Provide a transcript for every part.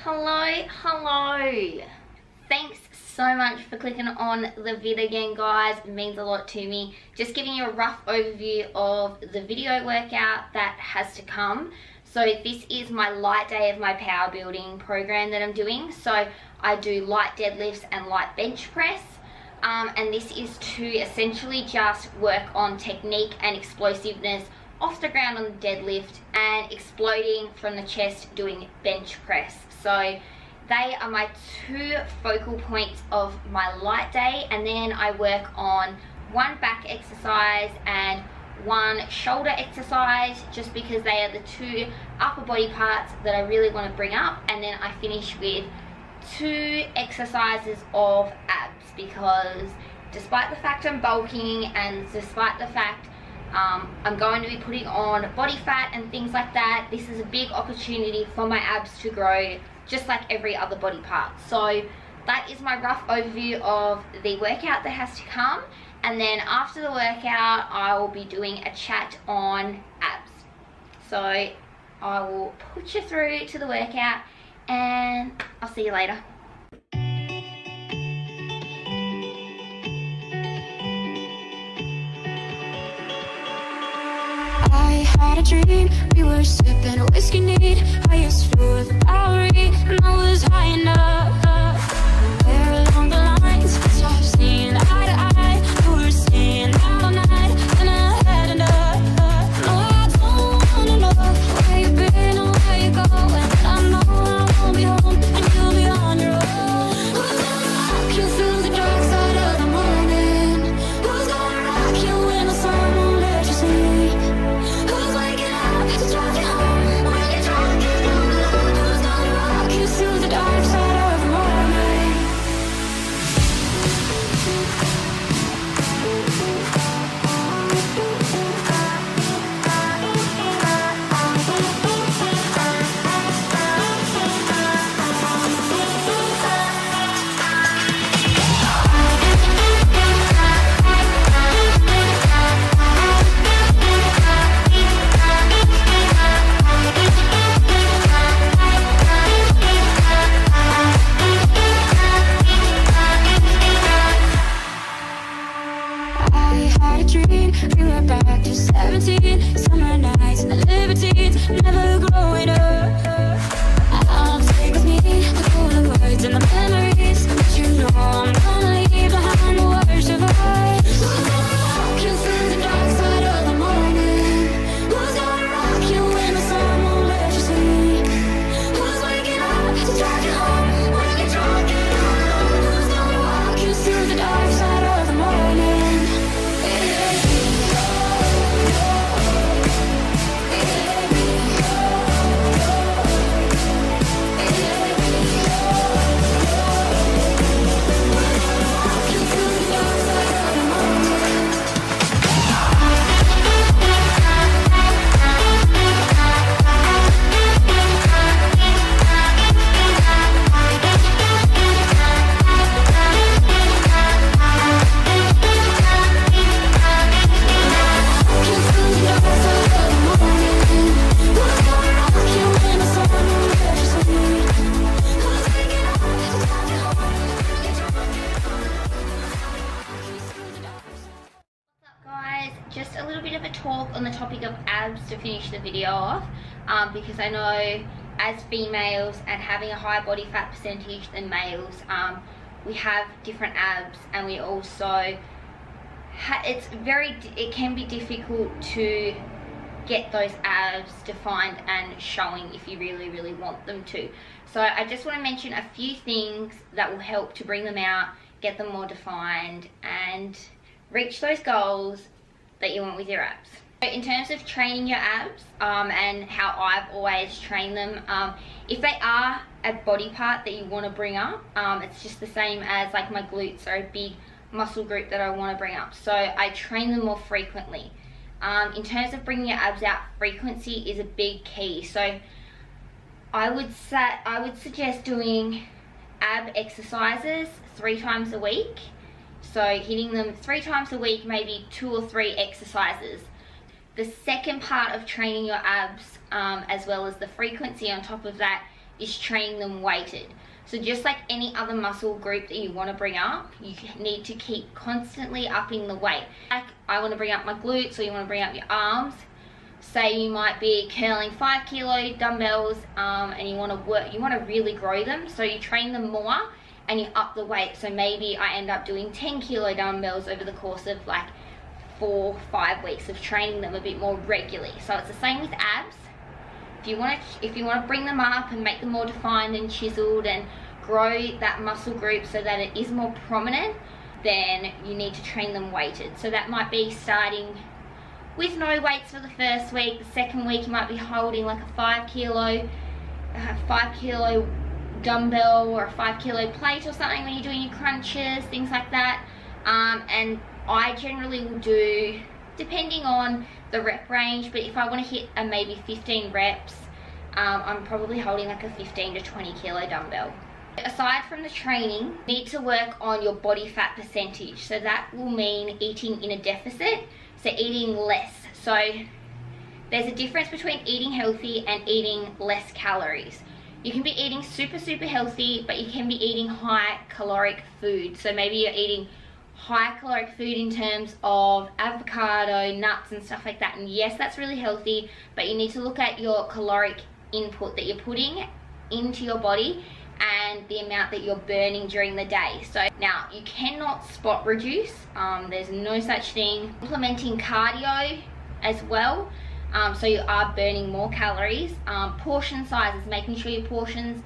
Hello. Thanks so much for clicking on the vid again, guys. It means a lot to me. Just giving you a rough overview of the video workout that has to come. So this is my light day of my power building program that I'm doing. So I do light deadlifts and light bench press. And this is to essentially just work on technique and explosiveness off the ground on the deadlift and exploding from the chest doing bench press. So they are my two focal points of my light day, and then I work on one back exercise and one shoulder exercise, just because they are the two upper body parts that I really want to bring up. And then I finish with two exercises of abs, because despite the fact I'm bulking and despite the fact I'm going to be putting on body fat and things like that, this is a big opportunity for my abs to grow just like every other body part. So that is my rough overview of the workout that has to come. And then after the workout, I will be doing a chat on abs. So I will put you through to the workout and I'll see you later. I had a dream, we were sipping whiskey neat, highest floor of the Bowery, and I was high enough. Where along the lines, stopped seeing eye to eye, we were staying out all night, and I had enough. No, I don't wanna know where you've been or where you're going. I know I won't be home, and you'll be on your own. Who's gonna rock you through the dark side of the morning? Who's gonna rock you when the sun won't let you sleep? Who's waking up to drive you home when you're drunk and all alone? Who's gonna rock you through the dark side of the morning? I had a dream, we were back to 17, summer nights and the libertines, never growing up. I'll take with me the Polaroids and the memories, but you know I'm gonna leave behind the worst of us. Who's gonna rock you through the dark side of the morning? Who's gonna rock you when the sun won't let you sleep? Who's waking up to drive you home when you're drunk and all alone? Who's gonna rock you through the dark side of the morning? Guys, just a little bit of a talk on the topic of abs to finish the video off, because I know as females and having a higher body fat percentage than males, we have different abs, and we also it can be difficult to get those abs defined and showing if you really want them to. So I just want to mention a few things that will help to bring them out, get them more defined, and reach those goals that you want with your abs. So in terms of training your abs and how I've always trained them, if they are a body part that you want to bring up, it's just the same as like my glutes are a big muscle group that I want to bring up, so I train them more frequently. In terms of bringing your abs out, frequency is a big key. So I would suggest doing ab exercises 3 times a week. So hitting them 3 times a week, maybe 2 or 3 exercises. The second part of training your abs, as well as the frequency on top of that, is training them weighted. So just like any other muscle group that you want to bring up, you need to keep constantly upping the weight. Like I want to bring up my glutes, or you want to bring up your arms. Say you might be curling 5 kilo dumbbells and you want to really grow them, so you train them more and you up the weight. So maybe I end up doing 10 kilo dumbbells over the course of like 4-5 weeks of training them a bit more regularly. So it's the same with abs. If you want to bring them up and make them more defined and chiseled and grow that muscle group so that it is more prominent, then you need to train them weighted. So that might be starting with no weights for the first week. The second week you might be holding like a 5 kilo dumbbell or a 5 kilo plate or something when you're doing your crunches, things like that. And I generally will do, depending on the rep range, but if I want to hit a maybe 15 reps, I'm probably holding like a 15 to 20 kilo dumbbell. Aside from the training, you need to work on your body fat percentage. So that will mean eating in a deficit, so eating less. So there's a difference between eating healthy and eating less calories. You can be eating super healthy, but you can be eating high caloric food. So maybe you're eating high caloric food in terms of avocado, nuts and stuff like that, and yes, that's really healthy, but you need to look at your caloric input that you're putting into your body and the amount that you're burning during the day. So now you cannot spot reduce, there's no such thing. Implementing cardio as well, so you are burning more calories. Portion sizes, making sure your portion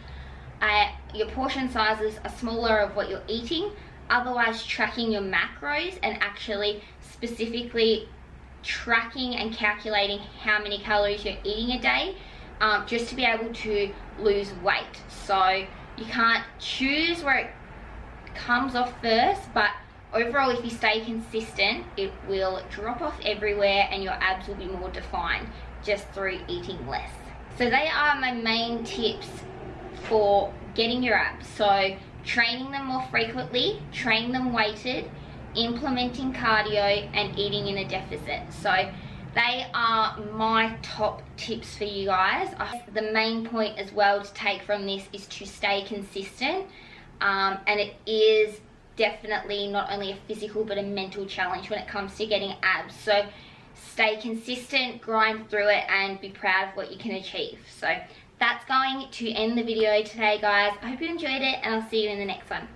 sizes are smaller of what you're eating. Otherwise, tracking your macros and actually specifically tracking and calculating how many calories you're eating a day, just to be able to lose weight. So you can't choose where it comes off first, but overall if you stay consistent, it will drop off everywhere and your abs will be more defined just through eating less. So they are my main tips for getting your abs. So training them more frequently, training them weighted, implementing cardio, and eating in a deficit. So they are my top tips for you guys. The main point as well to take from this is to stay consistent, and it is definitely not only a physical but a mental challenge when it comes to getting abs. So stay consistent, grind through it, and be proud of what you can achieve. So that's going to end the video today, guys. I hope you enjoyed it, and I'll see you in the next one.